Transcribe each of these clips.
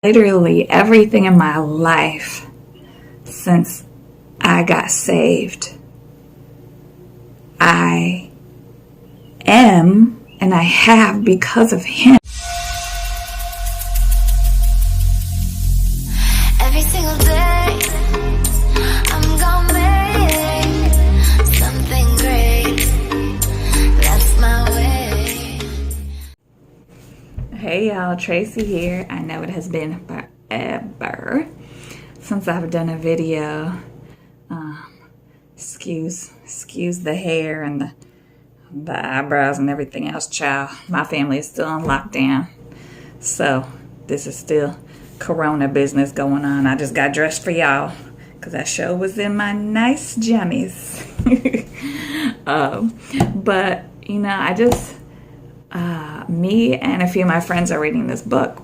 Literally everything in my life since I got saved, I am and I have because of Him. Every single day, I'm gonna make something great. That's my way. Hey y'all, Tracy here. I know it has been forever since I've done a video. Excuse the hair and the eyebrows and everything else, child. My family is still on lockdown, so this is still Corona business going on. I just got dressed for y'all because that show was in my nice jammies. But you know, I just me and a few of my friends are reading this book,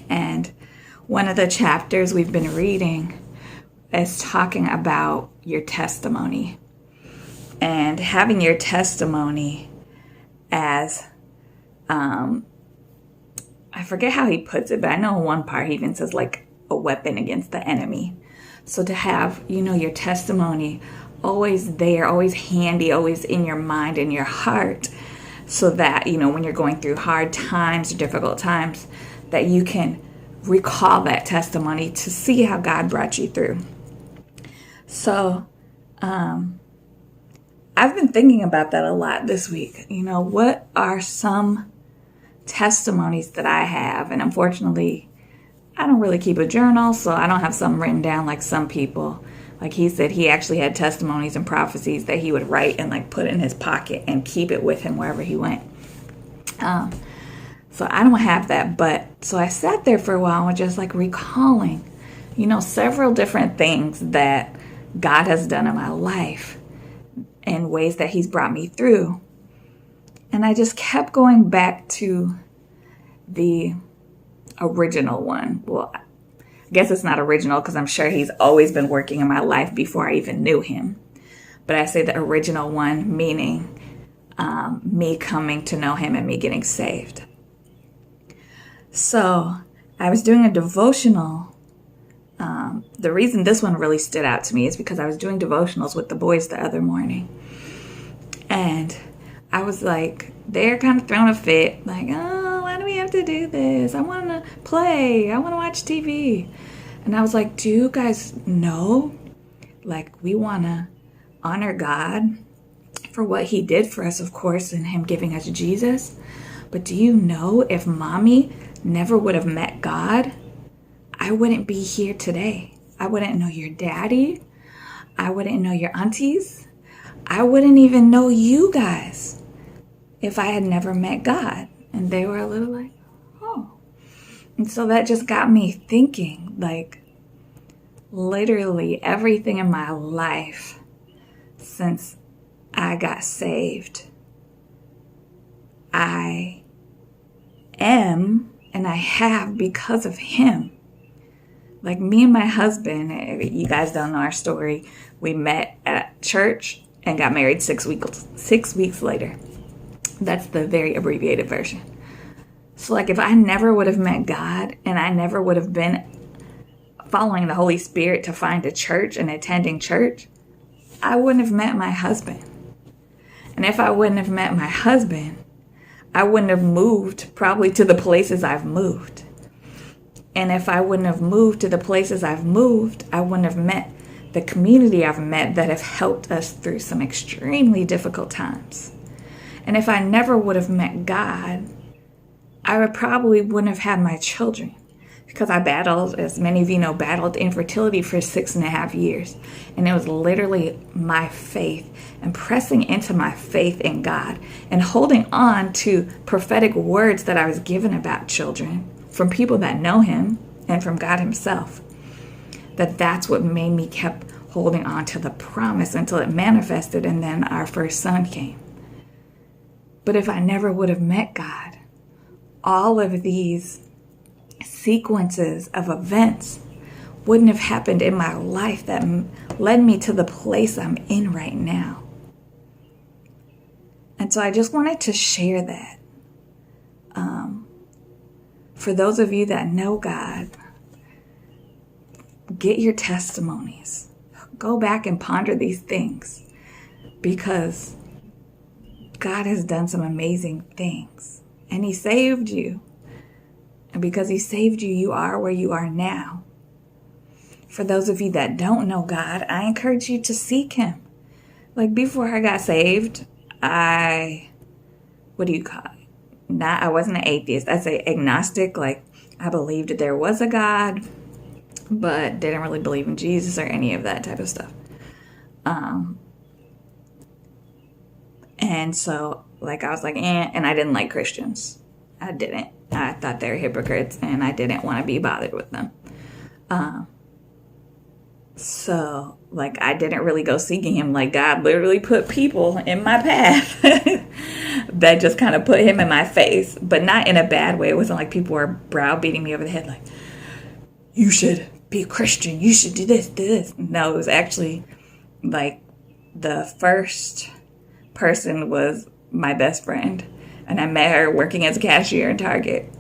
and one of the chapters we've been reading is talking about your testimony and having your testimony as I forget how he puts it, but I know in one part he even says like a weapon against the enemy. So to have, you know, your testimony always there, always handy, always in your mind and your heart, so that, you know, when you're going through hard times or difficult times, that you can recall that testimony to see how God brought you through. So I've been thinking about that a lot this week. You know, what are some testimonies that I have? And unfortunately, I don't really keep a journal, so I don't have some written down like some people. Like he said, he actually had testimonies and prophecies that he would write and like put in his pocket and keep it with him wherever he went. So I don't have that, but so I sat there for a while and just like recalling, you know, several different things that God has done in my life and ways that He's brought me through. And I just kept going back to the original one. Well, I guess it's not original because I'm sure He's always been working in my life before I even knew Him. But I say the original one, meaning me coming to know Him and me getting saved. So I was doing a devotional. The reason this one really stood out to me is because I was doing devotionals with the boys the other morning. And I was like, they're kind of throwing a fit. Like, oh, why do we have to do this? I want to play. I want to watch TV. And I was like, do you guys know? Like, we want to honor God for what He did for us, of course, and Him giving us Jesus. But do you know if Mommy never would have met God, I wouldn't be here today. I wouldn't know your daddy. I wouldn't know your aunties. I wouldn't even know you guys if I had never met God. And they were a little like, oh. And so that just got me thinking, like, literally everything in my life since I got saved, I am and I have because of Him. Like me and my husband, you guys don't know our story. We met at church and got married 6 weeks later. That's the very abbreviated version. So like if I never would have met God and I never would have been following the Holy Spirit to find a church and attending church, I wouldn't have met my husband. And if I wouldn't have met my husband, I wouldn't have moved probably to the places I've moved. And if I wouldn't have moved to the places I've moved, I wouldn't have met the community I've met that have helped us through some extremely difficult times. And if I never would have met God, I probably wouldn't have had my children, because I battled, as many of you know, battled infertility for 6.5 years. And it was literally my faith and pressing into my faith in God and holding on to prophetic words that I was given about children from people that know Him and from God Himself. That's what made me kept holding on to the promise until it manifested, and then our first son came. But if I never would have met God, all of these sequences of events wouldn't have happened in my life that led me to the place I'm in right now. And so I just wanted to share that. For those of you that know God, get your testimonies. Go back and ponder these things, because God has done some amazing things, and he saved you. And because he saved you, you are where you are now. For those of you that don't know God, I encourage you to seek him. Like, before I got saved, I wasn't an atheist. I'd say agnostic. Like, I believed that there was a God, but didn't really believe in Jesus or any of that type of stuff. And so, like, I was like, and I didn't like Christians. I didn't. I thought they were hypocrites, and I didn't want to be bothered with them. So, like, I didn't really go seeking him. Like, God literally put people in my path that just kind of put him in my face, but not in a bad way. It wasn't like people were browbeating me over the head, like, you should be a Christian. You should do this, do this. No, it was actually, like, the first person was my best friend. And I met her working as a cashier in Target.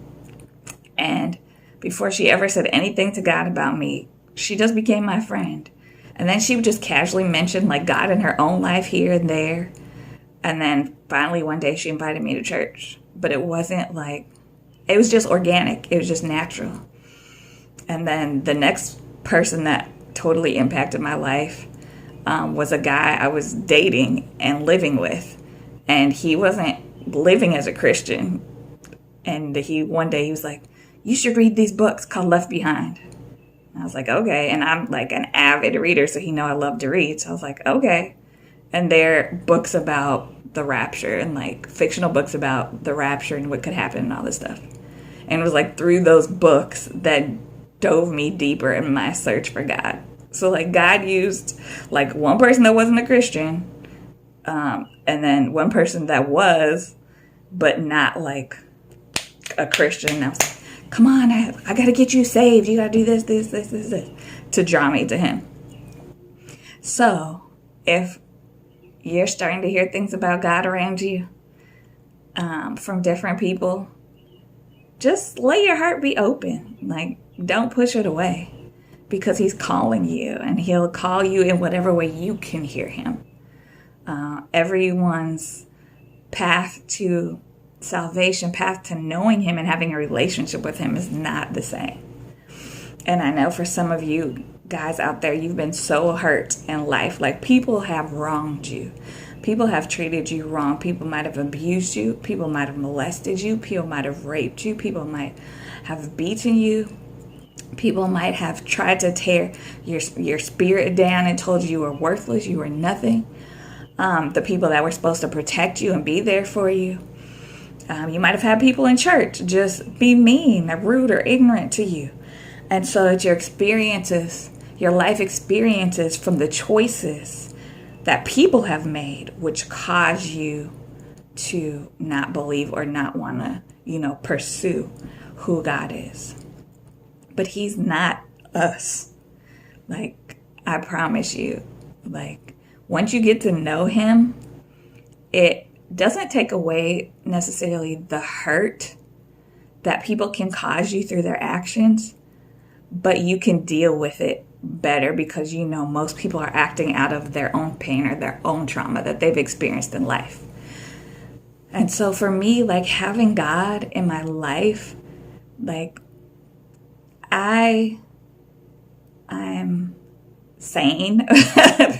And before she ever said anything to God about me, she just became my friend. And then she would just casually mention, like, God in her own life here and there. And then finally one day she invited me to church. But it wasn't like, it was just organic. It was just natural. And then the next person that totally impacted my life was a guy I was dating and living with. And he wasn't living as a Christian. And one day he was like, you should read these books called Left Behind. And I was like, okay. And I'm like an avid reader, so he know I love to read. So I was like, okay. And they're books about the rapture, and like fictional books about the rapture and what could happen and all this stuff. And it was like through those books that dove me deeper in my search for God. So like God used like one person that wasn't a Christian, and then one person that was, but not like a Christian. I was like, come on, I got to get you saved. You got to do this, to draw me to him. So if you're starting to hear things about God around you from different people, just let your heart be open. Like, don't push it away, because he's calling you, and he'll call you in whatever way you can hear him. Everyone's path to salvation, path to knowing him and having a relationship with him is not the same. And I know for some of you guys out there, you've been so hurt in life. Like, people have wronged you. People have treated you wrong. People might have abused you. People might have molested you. People might have raped you. People might have beaten you. People might have tried to tear your spirit down and told you were worthless, you were nothing. The people that were supposed to protect you and be there for you. You might have had people in church just be mean or rude or ignorant to you. And so it's your experiences, your life experiences from the choices that people have made, which cause you to not believe or not want to, pursue who God is. But he's not us. Like, I promise you, like, once you get to know him, it doesn't take away necessarily the hurt that people can cause you through their actions, but you can deal with it better, because most people are acting out of their own pain or their own trauma that they've experienced in life. And so for me, like, having God in my life, like, I'm sane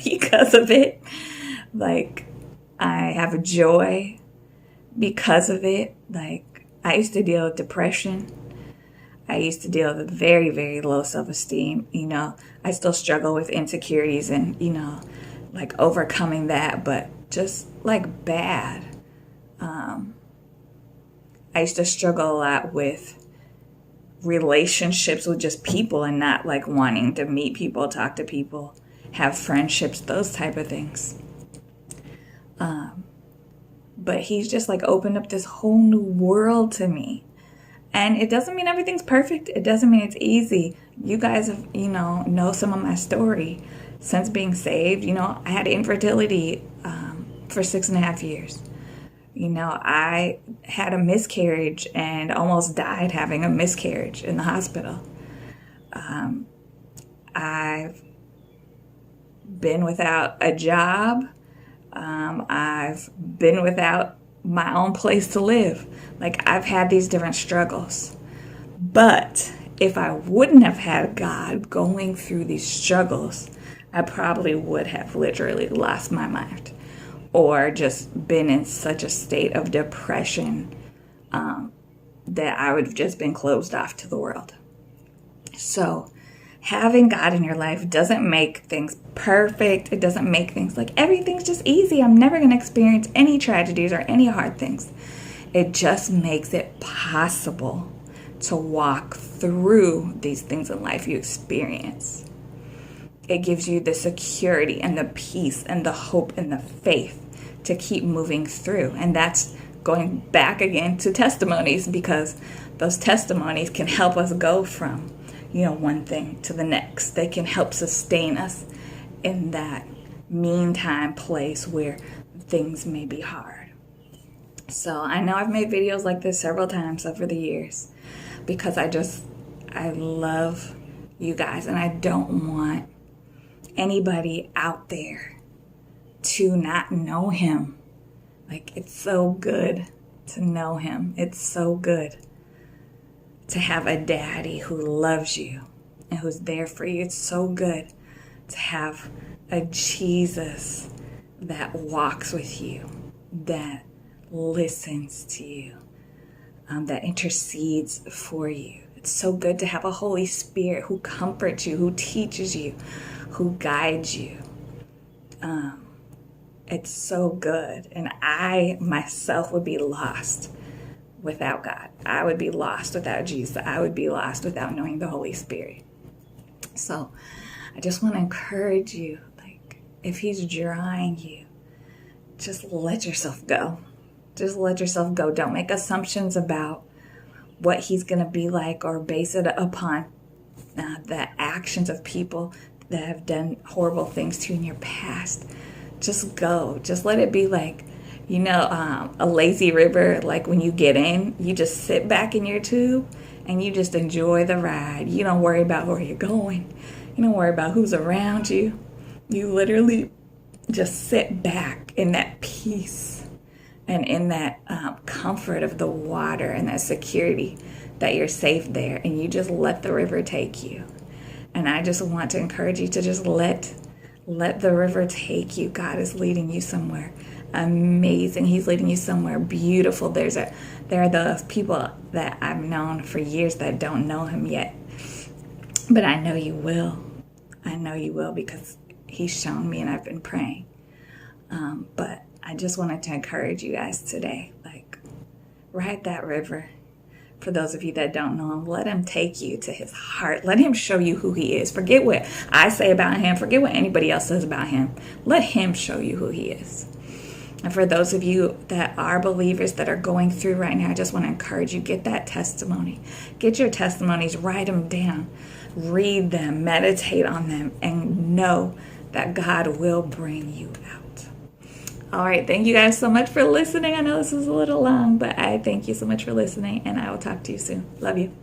because of it. Like, I have a joy because of it. Like, I used to deal with depression. I used to deal with very, very low self-esteem. I still struggle with insecurities and, like, overcoming that, but just like bad. I used to struggle a lot with relationships with just people and not like wanting to meet people, talk to people, have friendships, those type of things. But he's just like opened up this whole new world to me. And it doesn't mean everything's perfect. It doesn't mean it's easy. You guys have, know some of my story since being saved. I had infertility for 6.5 years. I had a miscarriage and almost died having a miscarriage in the hospital. I've been without a job. I've been without my own place to live. Like, I've had these different struggles. But if I wouldn't have had God going through these struggles, I probably would have literally lost my mind or just been in such a state of depression that I would have just been closed off to the world. So having God in your life doesn't make things perfect. It doesn't make things like everything's just easy. I'm never going to experience any tragedies or any hard things. It just makes it possible to walk through these things in life you experience. It gives you the security and the peace and the hope and the faith to keep moving through. And that's going back again to testimonies, because those testimonies can help us go from, one thing to the next. They can help sustain us in that meantime place where things may be hard. So I know I've made videos like this several times over the years because I love you guys, and I don't want anybody out there to not know him. Like, it's so good to know him. It's so good to have a daddy who loves you and who's there for you. It's so good to have a Jesus that walks with you, that listens to you, that intercedes for you. It's so good to have a Holy Spirit who comforts you, who teaches you, who guides you. It's so good. And I myself would be lost without God. I would be lost without Jesus. I would be lost without knowing the Holy Spirit. So I just want to encourage you, like, if he's drawing you, just let yourself go. Just let yourself go. Don't make assumptions about what he's going to be like or base it upon the actions of people that have done horrible things to you in your past. Just go. Just let it be like, a lazy river. Like, when you get in, you just sit back in your tube and you just enjoy the ride. You don't worry about where you're going. You don't worry about who's around you. You literally just sit back in that peace and in that comfort of the water and that security that you're safe there. And you just let the river take you. And I just want to encourage you to just let the river take you. God is leading you somewhere amazing. He's leading you somewhere beautiful. There are those people that I've known for years that don't know him yet. But I know you will. I know you will, because he's shown me and I've been praying. But I just wanted to encourage you guys today. Like, ride that river. For those of you that don't know him, let him take you to his heart. Let him show you who he is. Forget what I say about him. Forget what anybody else says about him. Let him show you who he is. And for those of you that are believers that are going through right now, I just want to encourage you, get that testimony. Get your testimonies, write them down, read them, meditate on them, and know that God will bring you out. All right, thank you guys so much for listening. I know this was a little long, but I thank you so much for listening, and I will talk to you soon. Love you.